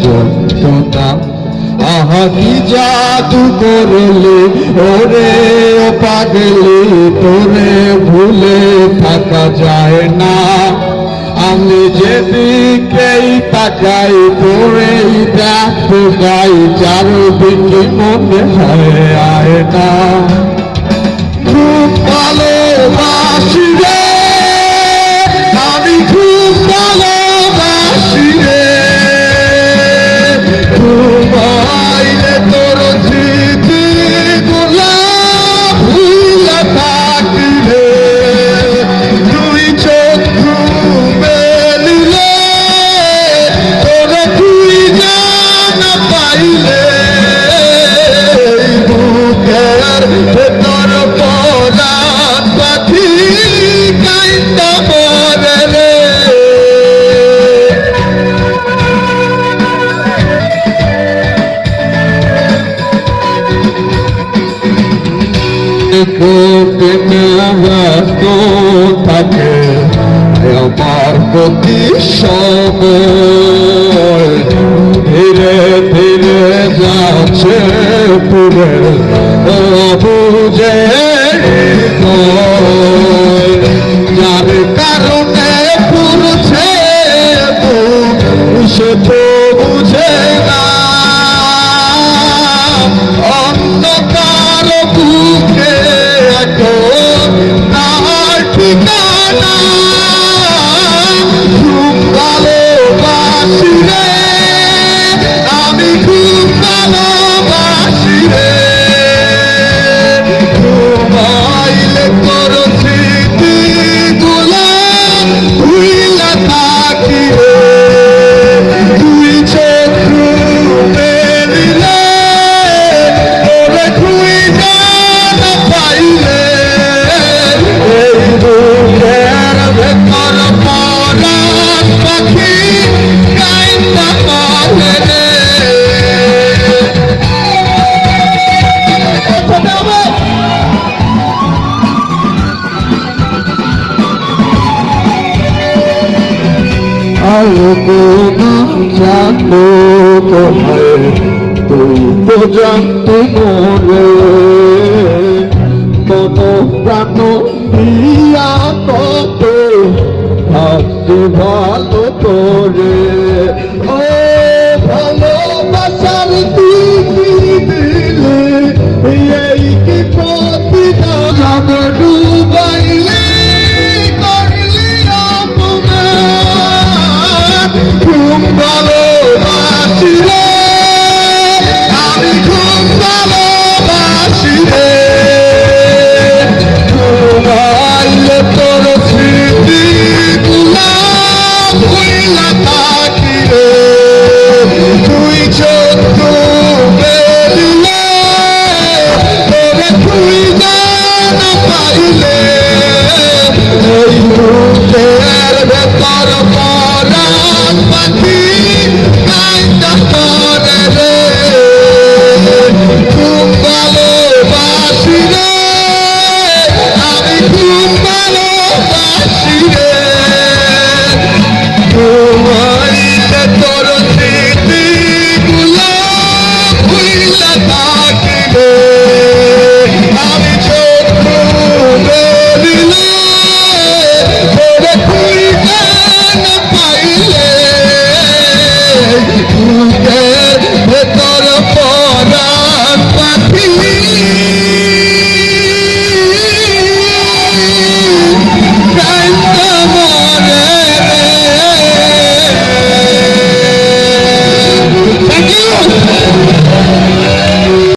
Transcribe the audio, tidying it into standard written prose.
যন্ত্রণা। আহা কি জাদু করলি ওরে ও পাগলি, তোরে ভুলে থাকা যায় না। আমি যেদিকেই তাকাই তোরেই দেখতে যাই, চারদিকে মনে হয় আয়না। খুব ভালোবাসি রে আমি, খুব ভালোবাসি রে, ঘুমাইলে তোর স্মৃতি গুলা ভুলে থাকি রে। তুই চক্ষু মেলিলে তোরে তুই জানা পাইলে, বুকের ভেতর পরাণ পাখি কাইন্দা মরে রে। ব্যস্ত থাকে আমার প্রতি সময়, ধীরে ধীরে যাচ্ছে পুরে বুঝে, যার কারণে পুরছে সে তো বুঝে না। অন্ধকার বুকে এখন তার ঠিকানা। খুব ভালোবাসি রে আমি, খুব ভালোবাসি রে, ঘুমাইলে তোর স্মৃতি গুলা ভুইলা থাকি রে। তুই চক্ষু মেলিলে তোরে তুই জানা পাইলে, এই বুকের ভেতর পরাণ পাখি কাইন্দা মরে রে। আলো কোনা জানতো তোমায়, তুই তো জানতো মরে, মন প্রাণ দিয়া কত ভাবছি ভালো করে। ও ভালোবাসার তুই কি দিলে, এই কি প্রতিদান ডুবাইলে করলি অপমান। খুব ভালো